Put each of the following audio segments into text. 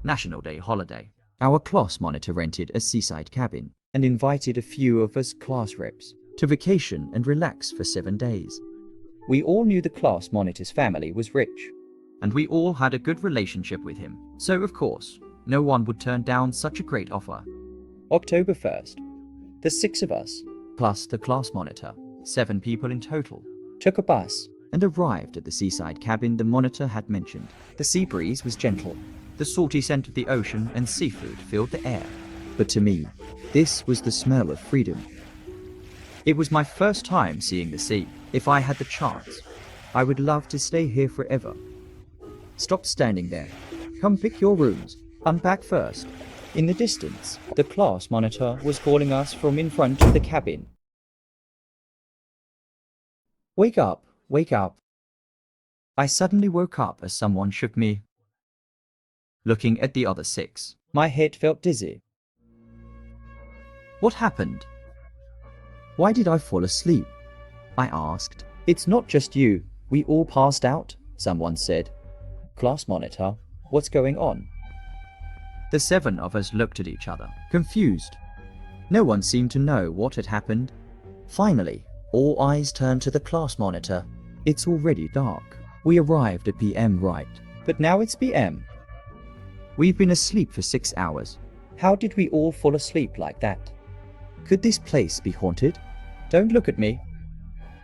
National Day holiday. Our class monitor rented a seaside cabin and invited a few of us class reps to vacation and relax for 7 days. We all knew the class monitor's family was rich, And we all had a good relationship with him. So of course, no one would turn down such a great offer. October 1st, the 6 of us, Plus the class monitor, 7 people in total, took a bus and arrived at the seaside cabin the monitor had mentioned. The sea breeze was gentle, The salty scent of the ocean and seafood filled the air. but to me, this was the smell of freedom. It was my first time seeing the sea. If I had the chance, I would love to stay here forever. Stop standing there. Come pick your rooms. Unpack first. In the distance, the class monitor was calling us from in front of the cabin. Wake up, wake up. I suddenly woke up as someone shook me. Looking at the other 6. My head felt dizzy. What happened? Why did I fall asleep? I asked. It's not just you. We all passed out, someone said. Class monitor, what's going on? The 7 of us looked at each other, confused. No one seemed to know what had happened. Finally, all eyes turned to the class monitor. It's already dark. We arrived at PM right, but now it's PM. We've been asleep for 6 hours. How did we all fall asleep like that? Could this place be haunted? Don't look at me.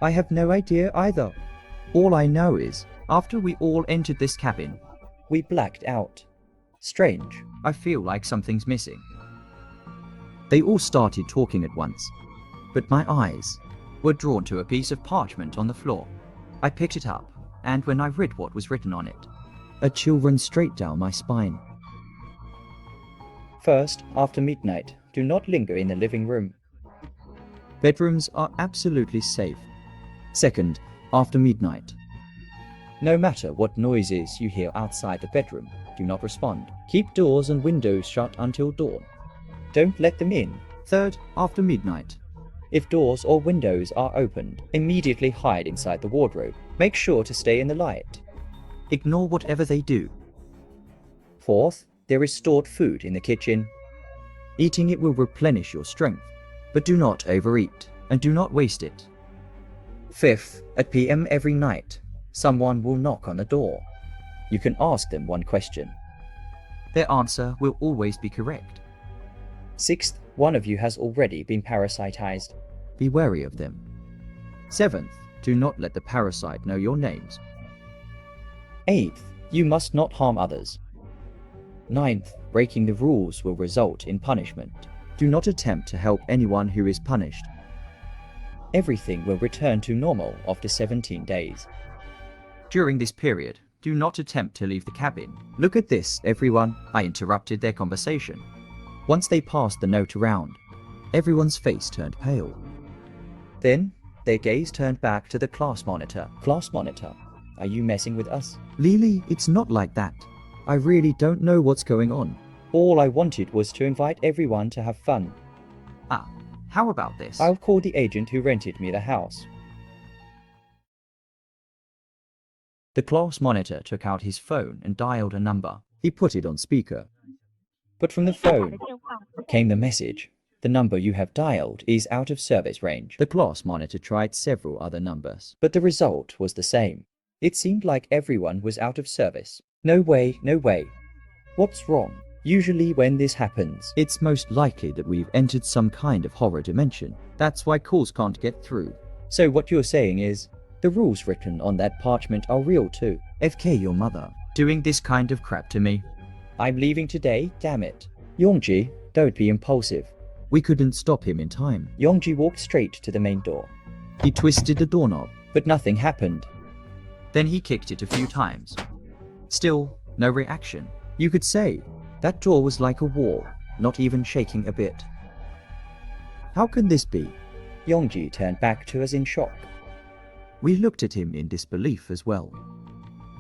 I have no idea either. All I know is, After we all entered this cabin, we blacked out. Strange. I feel like something's missing. They all started talking at once, but my eyes Were drawn to a piece of parchment on the floor. I picked it up, and when I read what was written on it, a chill ran straight down my spine. First, after midnight, do not linger in the living room. Bedrooms are absolutely safe. Second, after midnight, no matter what noises you hear outside the bedroom, do not respond. Keep doors and windows shut until dawn. Don't let them in. Third, after midnight, If doors or windows are opened, immediately hide inside the wardrobe. Make sure to stay in the light. ignore whatever they do. Fourth, there is stored food in the kitchen. Eating it will replenish your strength, but do not overeat and do not waste it. Fifth, at PM every night, someone will knock on the door. You can ask them one question. Their answer will always be correct. Sixth, one of you has already been parasitized. Be wary of them. Seventh, do not let the parasite know your names. Eighth, you must not harm others. Ninth, breaking the rules will result in punishment. Do not attempt to help anyone who is punished. Everything will return to normal after 17 days. During this period, do not attempt to leave the cabin. Look at this, everyone. I interrupted their conversation. Once they passed the note around, everyone's face turned pale. Then, their gaze turned back to the class monitor. Class monitor, are you messing with us? Lily, it's not like that. I really don't know what's going on. All I wanted was to invite everyone to have fun. Ah, how about this? I'll call the agent who rented me the house. The class monitor took out his phone and dialed a number. He put it on speaker. But from the phone came the message. The number you have dialed is out of service range. The class monitor tried several other numbers, but the result was the same. It seemed like everyone was out of service. No way, no way. What's wrong? Usually when this happens, it's most likely that we've entered some kind of horror dimension. That's why calls can't get through. So what you're saying is, the rules written on that parchment are real too. FK your mother, doing this kind of crap to me. I'm leaving today, damn it. Yongji, don't be impulsive. We couldn't stop him in time. Yongji walked straight to the main door. He twisted the doorknob, But nothing happened. then he kicked it a few times. Still, no reaction. You could say, that door was like a wall, not even shaking a bit. How can this be? Yongji turned back to us in shock. We looked at him in disbelief as well.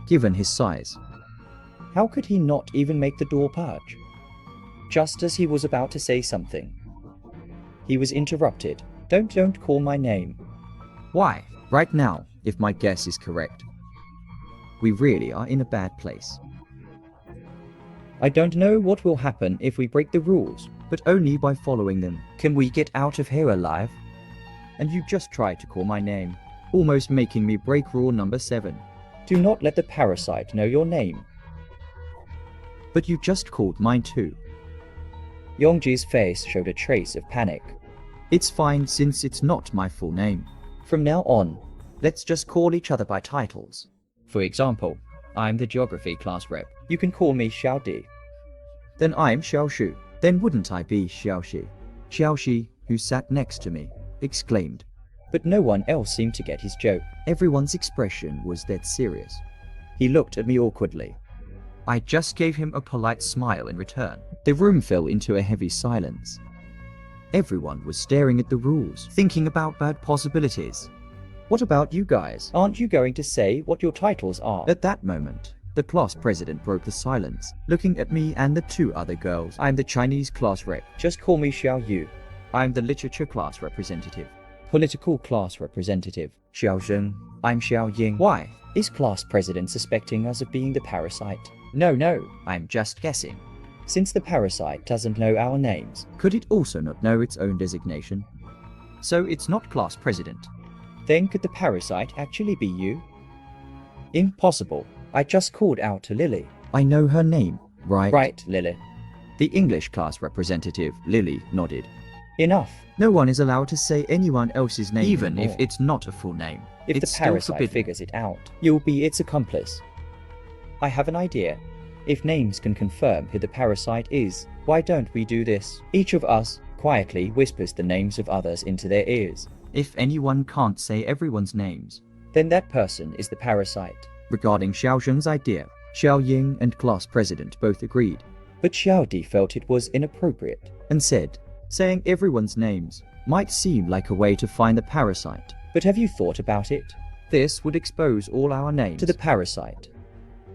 Given his size, how could he not even make the door budge? Just as he was about to say something, he was interrupted. Don't call my name. Why? Right now, if my guess is correct, we really are in a bad place. I don't know what will happen if we break the rules, but only by following them. can we get out of here alive? And you just tried to call my name, almost making me break rule number 7. Do not let the parasite know your name. But you just called mine too. Yongji's face showed a trace of panic. It's fine since it's not my full name. From now on, let's just call each other by titles. For example, I'm the geography class rep. You can call me Xiao Di. Then I'm Xiao Shu. Then wouldn't I be Xiao Shi? Xiao Shi, who sat next to me, exclaimed. But no one else seemed to get his joke. Everyone's expression was dead serious. He looked at me awkwardly. I just gave him a polite smile in return. The room fell into a heavy silence. Everyone was staring at the rules, thinking about bad possibilities. What about you guys? Aren't you going to say what your titles are? At that moment, the class president broke the silence, looking at me and the 2 other girls. I'm the Chinese class rep. Just call me Xiao Yu. I'm the literature class representative. Political class representative. Xiao Zheng. I'm Xiao Ying. Why? Is class president suspecting us of being the parasite? No, I'm just guessing. Since the parasite doesn't know our names, Could it also not know its own designation? So it's not class president. then could the parasite actually be you? Impossible. I just called out to Lily. I know her name, right? Right, Lily. The English class representative, Lily, nodded. Enough. No one is allowed to say anyone else's name even if anymore. it's not a full name. If It's the still parasite forbidden. figures it out, you'll be its accomplice. I have an idea. If names can confirm who the parasite is, why don't we do this? Each of us quietly whispers the names of others into their ears. If anyone can't say everyone's names. Then that person is the parasite. Regarding Xiao Zheng's idea, Xiao Ying and class president both agreed, But Xiao Di felt it was inappropriate. and said, saying everyone's names might seem like a way to find the parasite. But have you thought about it? This would expose all our names To the parasite.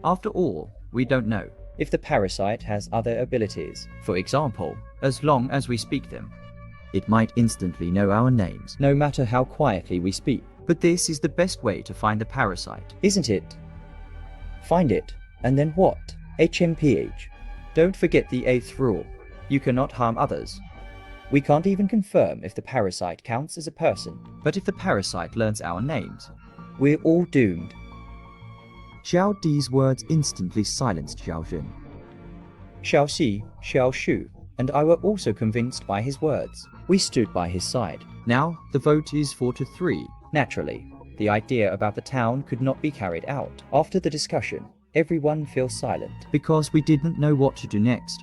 After all, we don't know. If the parasite has other abilities, For example, as long as we speak them, it might instantly know our names. no matter how quietly we speak, But this is the best way to find the parasite. isn't it? Find it, and then what? HMPH. Don't forget the 8th rule. You cannot harm others. We can't even confirm if the parasite counts as a person. But if the parasite learns our names, We're all doomed. Xiao Di's words instantly silenced Xiao Zhen. Xiao Xi, Xiao Shu, and I were also convinced by his words. We stood by his side. Now, the vote is 4-3. Naturally, the idea about the town could not be carried out. After the discussion, everyone feels silent. Because we didn't know what to do next.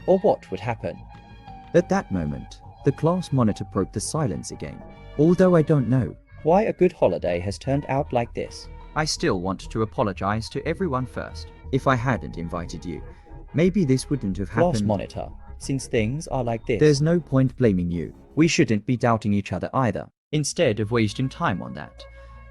Or what would happen? At that moment, the class monitor broke the silence again. Although I don't know, Why a good holiday has turned out like this. I still want to apologize to everyone first. If I hadn't invited you, maybe this wouldn't have Class happened. monitor, since things are like this, There's no point blaming you. We shouldn't be doubting each other either. Instead of wasting time on that,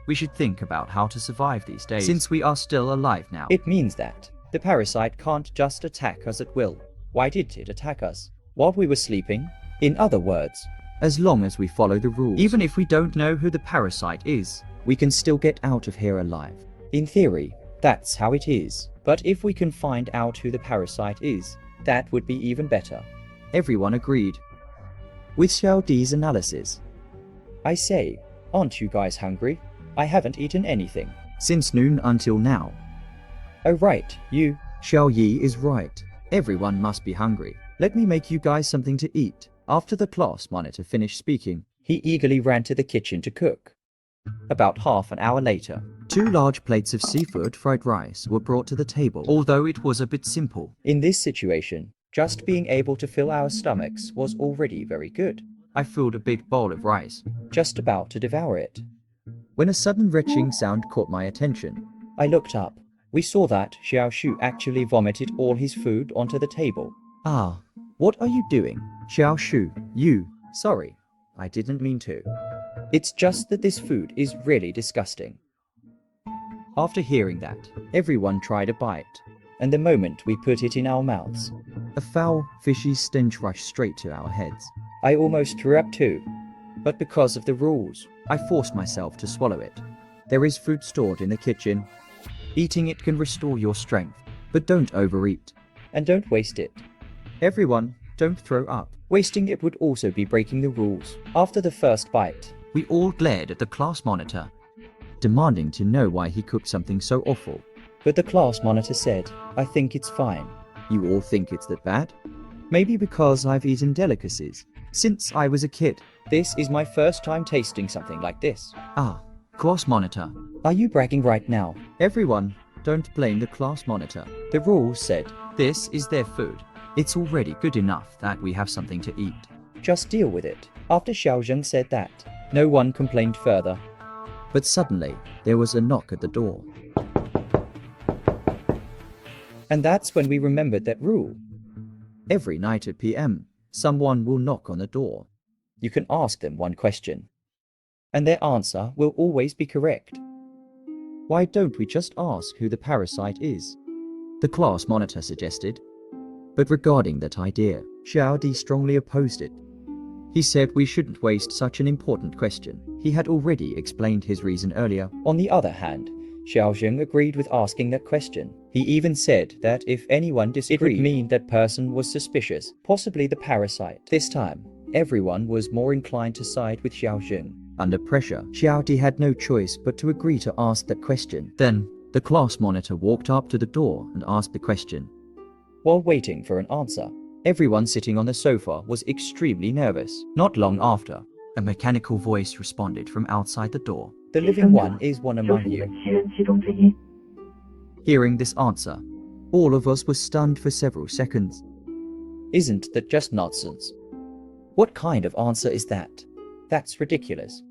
we should think about how to survive these days. Since we are still alive now. it means that the parasite can't just attack us at will. Why did it attack us? While we were sleeping? In other words, As long as we follow the rules. Even if we don't know who the parasite is. we can still get out of here alive. In theory, that's how it is. But if we can find out who the parasite is, that would be even better. Everyone agreed. With Xiao Di's analysis, I say, aren't you guys hungry? I haven't eaten anything. Since noon until now. Oh right, you. Xiao Yi is right. Everyone must be hungry. Let me make you guys something to eat. After the class monitor finished speaking, He eagerly ran to the kitchen to cook. About half an hour later, 2 large plates of seafood fried rice were brought to the table, although it was a bit simple. in this situation, just being able to fill our stomachs was already very good. I filled a big bowl of rice, Just about to devour it. when a sudden retching sound caught my attention. I looked up. We saw that Xiao Shu actually vomited all his food onto the table. Ah, what are you doing? Xiao Shu, you. Sorry, I didn't mean to. It's just that this food is really disgusting. After hearing that, Everyone tried a bite, and the moment we put it in our mouths, a foul, fishy stench rushed straight to our heads. I almost threw up too. But because of the rules, I forced myself to swallow it. There is food stored in the kitchen. Eating it can restore your strength, but don't overeat. And don't waste it. Everyone, don't throw up. Wasting it would also be breaking the rules. After the first bite, We all glared at the class monitor, demanding to know why he cooked something so awful. but the class monitor said, I think it's fine. You all think it's that bad? Maybe because I've eaten delicacies. Since I was a kid. This is my first time tasting something like this. Ah, class monitor. Are you bragging right now? Everyone, don't blame the class monitor. The rules said, This is their food. It's already good enough that we have something to eat. just deal with it. After Xiaozheng said that, no one complained further. But suddenly, there was a knock at the door. And that's when we remembered that rule. Every night at PM, someone will knock on the door. You can ask them one question, and their answer will always be correct. Why don't we just ask who the parasite is? The class monitor suggested. But regarding that idea, Xiao Di strongly opposed it. He said we shouldn't waste such an important question. He had already explained his reason earlier. On the other hand, Xiaozheng agreed with asking that question. He even said that if anyone disagreed, it would mean that person was suspicious, possibly the parasite. This time, everyone was more inclined to side with Xiaozheng. Under pressure, Xiao Di had no choice but to agree to ask that question. Then, the class monitor walked up to the door and asked the question. While waiting for an answer, everyone sitting on the sofa was extremely nervous. Not long after, A mechanical voice responded from outside the door. the living one is one among you. Hearing this answer, all of us were stunned for several seconds. Isn't that just nonsense? What kind of answer is that? That's ridiculous.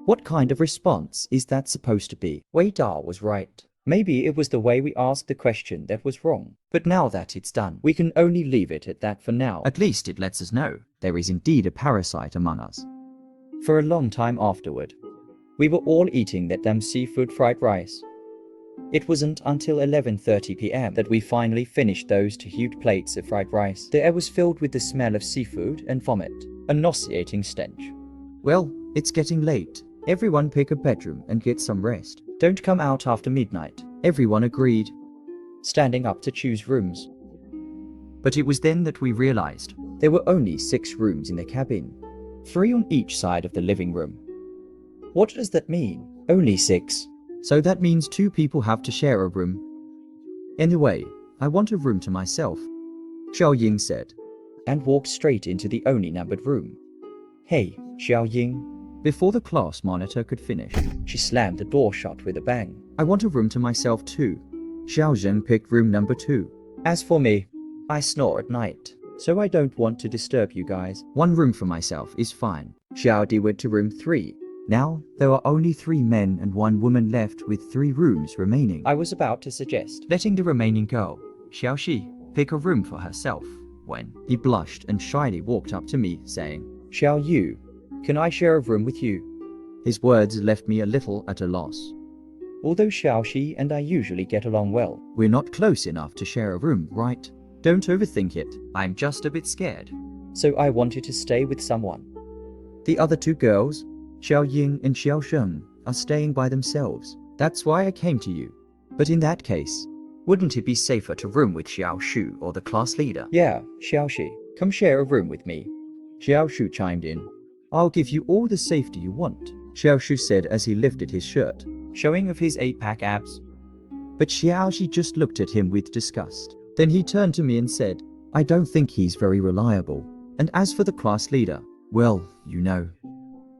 What kind of response is that supposed to be? Wei Da was right. Maybe it was the way we asked the question that was wrong. But now that it's done, we can only leave it at that for now. At least it lets us know there is indeed a parasite among us. For a long time afterward, we were all eating that damn seafood fried rice. It wasn't until 11:30 p.m. that we finally finished those two huge plates of fried rice. The air was filled with the smell of seafood and vomit, a nauseating stench. Well, it's getting late. Everyone pick a bedroom and get some rest. Don't come out after midnight. Everyone agreed. Standing up to choose rooms. But it was then that we realized There were only 6 rooms in the cabin, 3 on each side of the living room. What does that mean? Only 6. so that means 2 people have to share a room. Anyway, I want a room to myself, Xiao Ying said. And walked straight into the only numbered room. Hey, Xiao Ying. Before the class monitor could finish, She slammed the door shut with a bang. I want a room to myself too. Xiao Zhen picked room number 2. As for me, I snore at night, so I don't want to disturb you guys. 1 room for myself is fine. Xiao Di went to room 3. Now, there are only 3 men and 1 woman left with 3 rooms remaining. I was about to suggest. Letting the remaining girl, Xiao Xi, pick a room for herself, when he blushed and shyly walked up to me, saying, Xiao Yu, can I share a room with you? His words left me a little at a loss. Although Xiao Xi and I usually get along well. We're not close enough to share a room, right? Don't overthink it. I'm just a bit scared. So I wanted to stay with someone. The other 2 girls, Xiao Ying and Xiao Sheng, are staying by themselves. That's why I came to you. But in that case, wouldn't it be safer to room with Xiao Shu or the class leader? Yeah, Xiao Xi, come share a room with me. Xiao Shu chimed in. I'll give you all the safety you want, Xiao Shu said as he lifted his shirt, Showing of his 8-pack abs. But Xiao Xi just looked at him with disgust. Then he turned to me and said, I don't think he's very reliable. And as for the class leader, well, you know.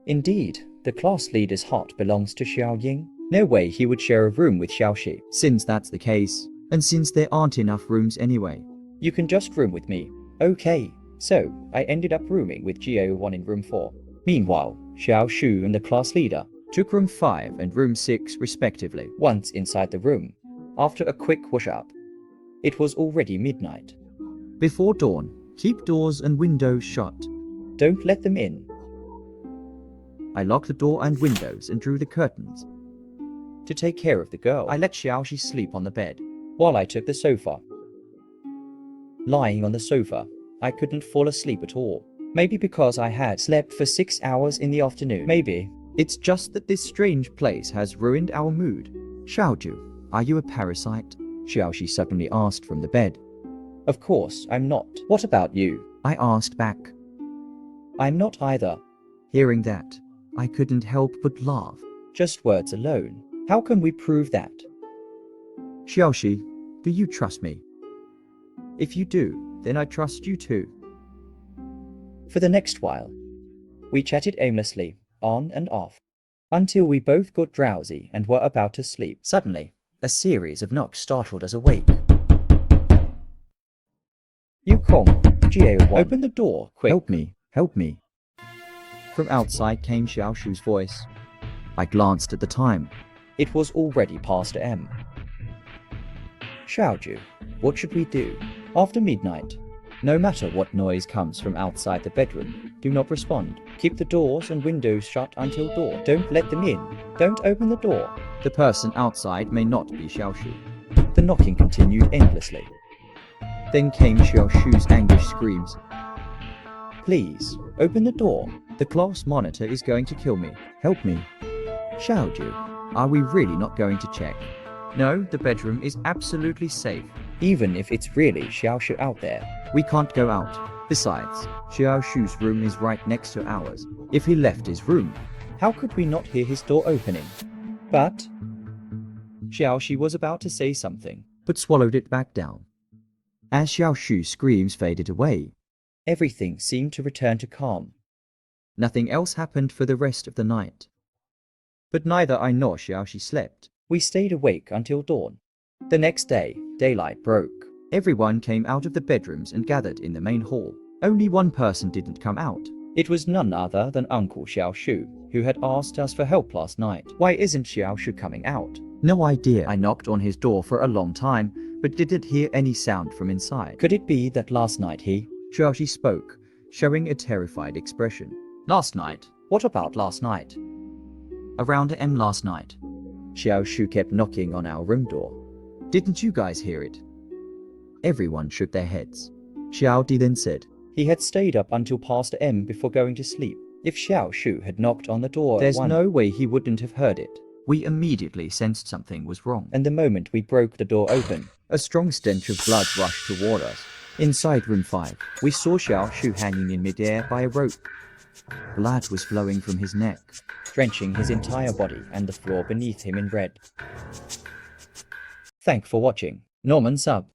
Indeed, the class leader's heart belongs to Xiao Ying. No way he would share a room with Xiao Xi. Since that's the case, and since there aren't enough rooms anyway. You can just room with me. Okay. So, I ended up rooming with Geo1 in room 4. Meanwhile, Xiao Shu and the class leader took room 5 and room 6 respectively. Once inside the room, after a quick wash-up, it was already midnight. Before dawn, keep doors and windows shut. Don't let them in. I locked the door and windows and drew the curtains. To take care of the girl, I let Xiao Xi sleep on the bed, while I took the sofa. Lying on the sofa, I couldn't fall asleep at all. Maybe because I had slept for 6 hours in the afternoon. Maybe. It's just that this strange place has ruined our mood. Xiaoju, are you a parasite? Xiao Xi suddenly asked from the bed. Of course, I'm not. What about you? I asked back. I'm not either. Hearing that, I couldn't help but laugh. Just words alone. How can we prove that? Xiaoxi, do you trust me? If you do, then I trust you too. For the next while, we chatted aimlessly, on and off, until we both got drowsy and were about to sleep. Suddenly, a series of knocks startled us awake. Yukong, GA1, open the door, quick. Help me, help me. From outside came Xiaoshu's voice. I glanced at the time. It was already past M. Xiaoju, what should we do? After midnight, no matter what noise comes from outside the bedroom, do not respond. Keep the doors and windows shut until dawn. Don't let them in. Don't open the door. The person outside may not be Xiaoshu. The knocking continued endlessly. Then came Xiaoshu's anguished screams. Please, open the door. The class monitor is going to kill me. Help me. Xiaoju, are we really not going to check? No, the bedroom is absolutely safe. Even if it's really Xiaoshu out there. We can't go out. Besides, Xiaoshu's room is right next to ours. If he left his room, how could we not hear his door opening? But Xiaoxi was about to say something, but swallowed it back down. As Xiaoshu's screams faded away, everything seemed to return to calm. Nothing else happened for the rest of the night. But neither I nor Xiaoxi slept. We stayed awake until dawn. The next day, daylight broke. Everyone came out of the bedrooms and gathered in the main hall. Only one person didn't come out. It was none other than Uncle Xiaoshu, who had asked us for help last night. Why isn't Xiaoshu coming out? No idea. I knocked on his door for a long time, but didn't hear any sound from inside. Could it be that last night Xiaoxi spoke, showing a terrified expression. Last night? What about last night? Around M last night. Xiaoshu kept knocking on our room door. Didn't you guys hear it? Everyone shook their heads. Xiao Di then said, he had stayed up until past M before going to sleep. If Xiaoshu had knocked on the door, there's no way he wouldn't have heard it. We immediately sensed something was wrong. And the moment we broke the door open, a strong stench of blood rushed toward us. Inside room 5, we saw Xiaoshu hanging in midair by a rope. Blood was flowing from his neck, drenching his entire body and the floor beneath him in red. Thank for watching. Norman Sub.